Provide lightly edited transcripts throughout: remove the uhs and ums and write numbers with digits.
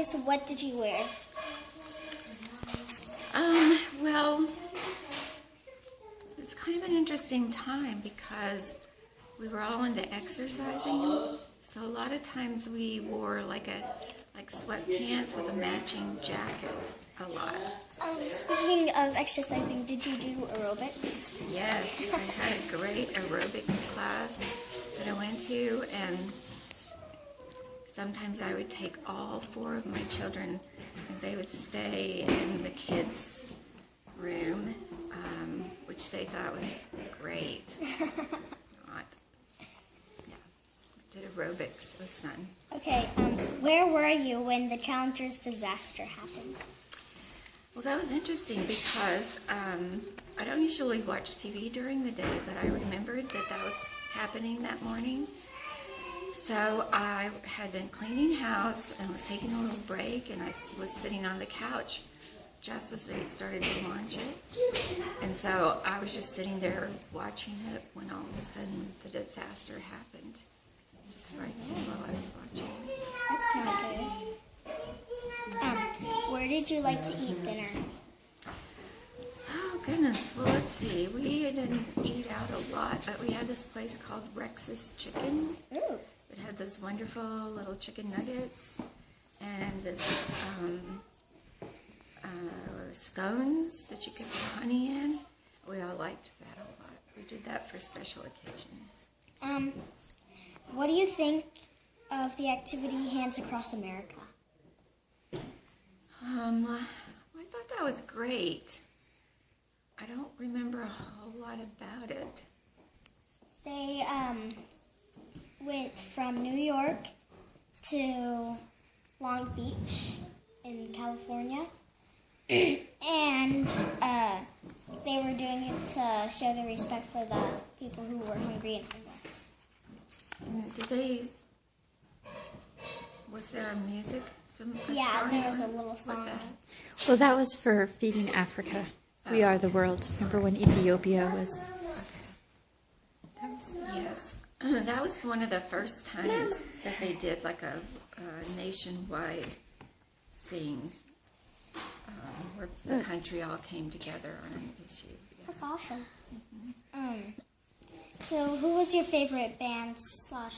August, what did you wear? Well, it's kind of an interesting time because we were all into exercising. So a lot of times we wore like sweatpants with a matching jacket a lot. Speaking of exercising, did you do aerobics? Yes, I had a great aerobics class that I went to, and sometimes I would take all 4 of my children and they would stay in the kids' room, which they thought was great. Did aerobics. It was fun. Okay, where were you when the Challenger's disaster happened? Well, that was interesting because I don't usually watch TV during the day, but I remembered that was happening that morning. So I had been cleaning house and was taking a little break, and I was sitting on the couch just as they started to launch it. And so I was just sitting there watching it when all of a sudden the disaster happened. Just right there while I was watching. That's not good. Where did you like to eat dinner? Oh, goodness. Well, let's see. We didn't eat out a lot, but we had this place called Rex's Chicken. Ooh. It had those wonderful little chicken nuggets and this scones that you could put honey in. We all liked that a lot. We did that for special occasions. What do you think of the activity Hands Across America? I thought that was great. I don't remember a whole lot about it. They went from New York to Long Beach in California, and they were doing it to show their respect for the people who were hungry and homeless. And was there music? Yeah, there was a little song. Well, that was for Feeding Africa. We Are the World. Remember when Ethiopia was... Yes. That was one of the first times that they did like a nationwide thing where the country all came together on an issue. Yeah. That's awesome. So who was your favorite band / song?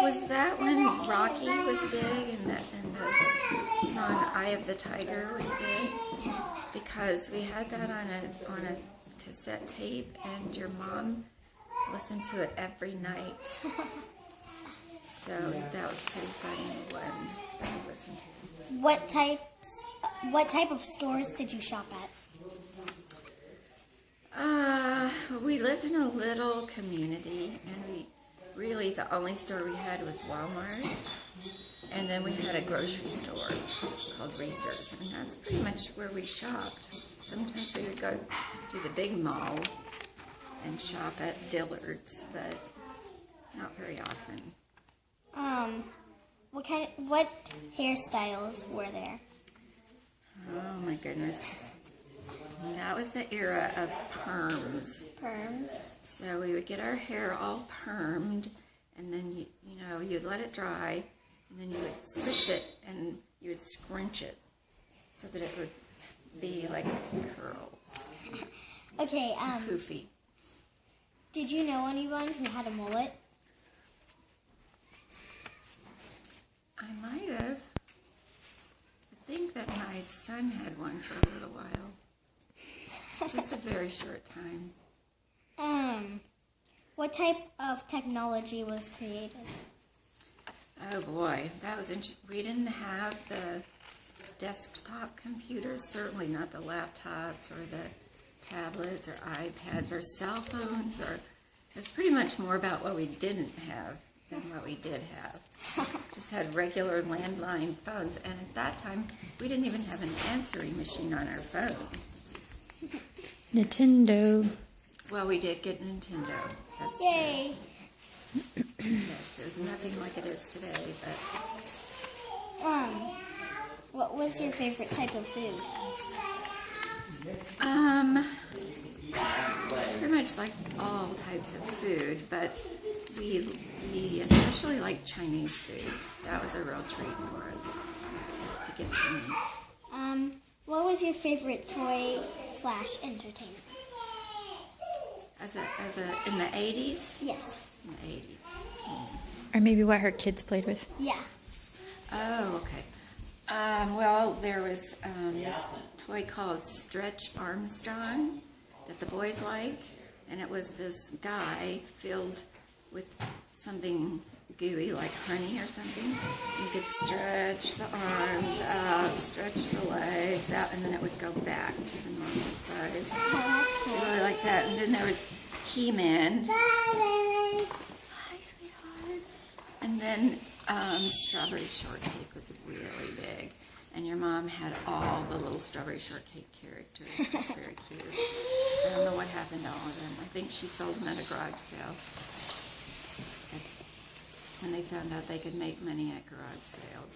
Was that when Rocky was big and the song Eye of the Tiger was big? Because we had that on a cassette tape, and your mom listened to it every night. So that was pretty funny one that we listened to. What type of stores did you shop at? We lived in a little community, and the only store we had was Walmart, and then we had a grocery store called Reese's, and that's pretty much where we shopped. Sometimes we would go to the big mall and shop at Dillard's, but not very often. What hairstyles were there? Oh my goodness. That was the era of perms. Perms. So we would get our hair all permed, and then you'd let it dry, and then you would spritz it and you would scrunch it so that it would be like curls. Okay, poofy. Did you know anyone who had a mullet? I might have. I think that my son had one for a little while. Just a very short time. What type of technology was created? Oh boy, that was we didn't have the desktop computers, certainly not the laptops or the tablets or iPads or cell phones, or it's pretty much more about what we didn't have than what we did have. Just had regular landline phones, and at that time we didn't even have an answering machine on our phone. Nintendo. Well, we did get Nintendo. That's Yay! True. Yes, there's nothing like it is today, but... What was your favorite type of food? Pretty much much like all types of food, but we especially like Chinese food. That was a real treat for us to get Chinese. What was your favorite toy / entertainment? In the 80s? Yes. In the 80s. Or maybe what her kids played with. Yeah. Oh, okay. Well, there was this toy called Stretch Armstrong that the boys liked, and it was this guy filled with something gooey like honey or something. You could stretch the arms out, stretch the legs out, and then it would go back to the normal size. Oh, that's cool. I really like that. And then there was He-Man. Bye, Hi, sweetheart. And then Strawberry Shortcake was really big. And your mom had all the little Strawberry Shortcake characters. It was very cute. I don't know what happened to all of them. I think she sold them at a garage sale. When they found out they could make money at garage sales.